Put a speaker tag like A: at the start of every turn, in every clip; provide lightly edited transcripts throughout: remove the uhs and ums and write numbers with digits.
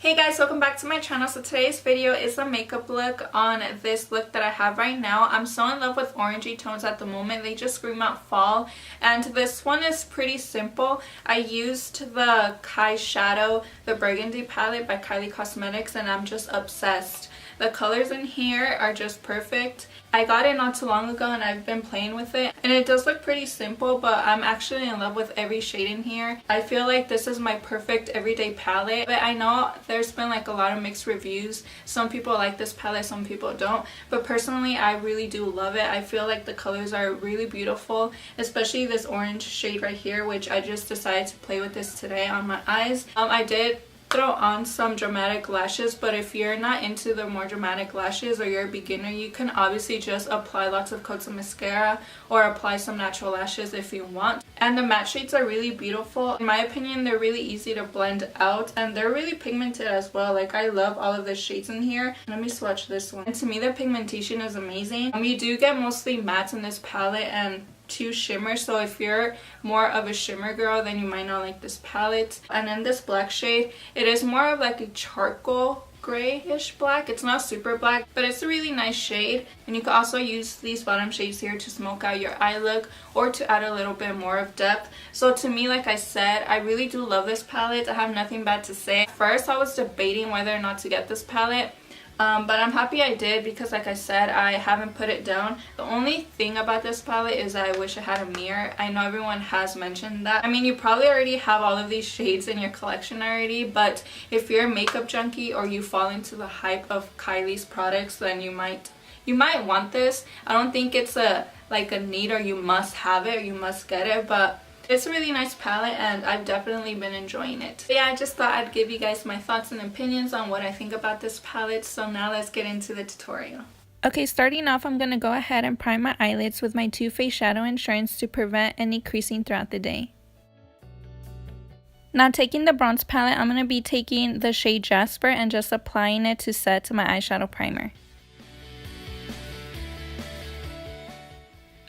A: Hey guys, welcome back to my channel. So today's video is a makeup look on this look that I have right now. I'm so in love with orangey tones at the moment. They just scream out fall, and this one is pretty simple. I used the Kyshadow, the Burgundy palette by Kylie Cosmetics, and I'm just obsessed. The colors in here are just perfect. I got it not too long ago and I've been playing with it, and it does look pretty simple, but I'm actually in love with every shade in here. I feel like this is my perfect everyday palette, but I know there's been like a lot of mixed reviews. Some people like this palette, some people don't, but personally I really do love it. I feel like the colors are really beautiful, especially this orange shade right here, which I just decided to play with this today on my eyes. I did throw on some dramatic lashes, but if you're not into the more dramatic lashes or you're a beginner, you can obviously just apply lots of coats of mascara or apply some natural lashes if you want. And the matte shades are really beautiful. In my opinion, they're really easy to blend out and they're really pigmented as well. Like, I love all of the shades in here. Let me swatch this one. And to me, the pigmentation is amazing. You do get mostly mattes in this palette and two shimmers, so if you're more of a shimmer girl, then you might not like this palette. And then this black shade, it is more of like a charcoal grayish black. It's not super black, but it's a really nice shade. And you can also use these bottom shades here to smoke out your eye look or to add a little bit more of depth. So to me, like I said, I really do love this palette. I have nothing bad to say. First, I was debating whether or not to get this palette, but I'm happy I did because, like I said, I haven't put it down. The only thing about this palette is I wish I had a mirror. I know everyone has mentioned that. I mean, you probably already have all of these shades in your collection already, but if you're a makeup junkie or you fall into the hype of Kylie's products, then you might want this. I don't think it's a need or you must have it or you must get it, but it's a really nice palette and I've definitely been enjoying it. But yeah, I just thought I'd give you guys my thoughts and opinions on what I think about this palette. So now let's get into the tutorial. Okay, starting off, I'm going to go ahead and prime my eyelids with my Too Faced Shadow Insurance to prevent any creasing throughout the day. Now, taking the bronze palette, I'm going to be taking the shade Jasper and just applying it to set to my eyeshadow primer.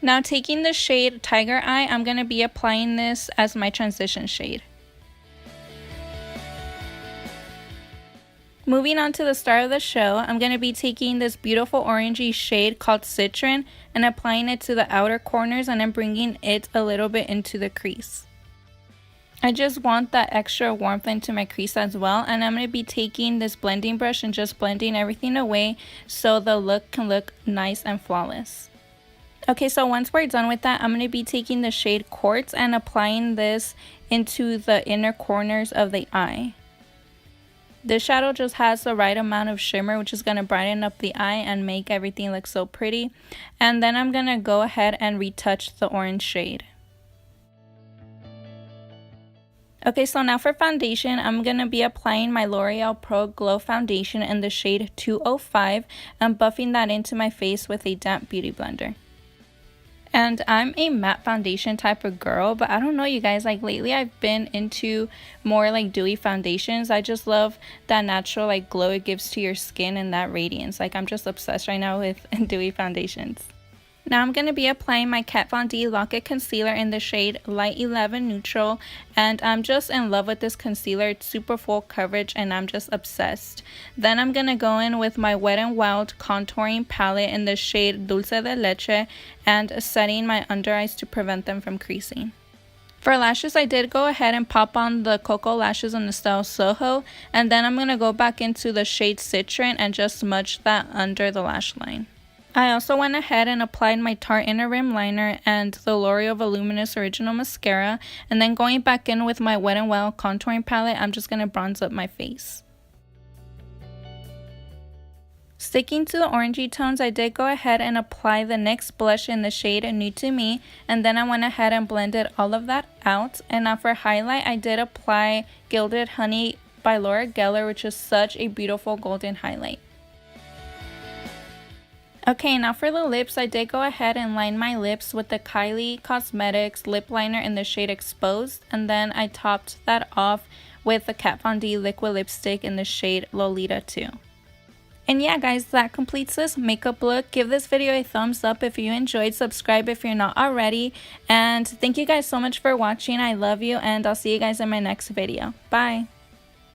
A: Now, taking the shade Tiger Eye, I'm going to be applying this as my transition shade. Moving on to the star of the show, I'm going to be taking this beautiful orangey shade called Citron and applying it to the outer corners and then bringing it a little bit into the crease. I just want that extra warmth into my crease as well, and I'm going to be taking this blending brush and just blending everything away so the look can look nice and flawless. Okay, so once we're done with that, I'm going to be taking the shade Quartz and applying this into the inner corners of the eye. This shadow just has the right amount of shimmer, which is going to brighten up the eye and make everything look so pretty. And then I'm going to go ahead and retouch the orange shade. Okay, so now for foundation, I'm going to be applying my L'Oreal Pro Glow Foundation in the shade 205 and buffing that into my face with a damp beauty blender. And I'm a matte foundation type of girl, but I don't know, you guys, like lately I've been into more like dewy foundations. I just love that natural like glow it gives to your skin and that radiance. Like, I'm just obsessed right now with dewy foundations. Now I'm going to be applying my Kat Von D Lock-It Concealer in the shade Light 11 Neutral, and I'm just in love with this concealer. It's super full coverage and I'm just obsessed. Then I'm going to go in with my Wet n Wild Contouring Palette in the shade Dulce de Leche and setting my under eyes to prevent them from creasing. For lashes, I did go ahead and pop on the Koko lashes in the style Soho, and then I'm going to go back into the shade Citron and just smudge that under the lash line. I also went ahead and applied my Tarte Inner Rim Liner and the L'Oreal Voluminous Original Mascara, and then going back in with my Wet n Wild Contouring Palette, I'm just going to bronze up my face. Sticking to the orangey tones, I did go ahead and apply the NYX Blush in the shade Nude to Me, and then I went ahead and blended all of that out. And now for highlight, I did apply Gilded Honey by Laura Geller, which is such a beautiful golden highlight. Okay, now for the lips, I did go ahead and line my lips with the Kylie Cosmetics lip liner in the shade Exposed, and then I topped that off with the Kat Von D liquid lipstick in the shade Lolita 2. And yeah, guys, that completes this makeup look. Give this video a thumbs up if you enjoyed, subscribe if you're not already, and thank you guys so much for watching. I love you, and I'll see you guys in my next video. Bye!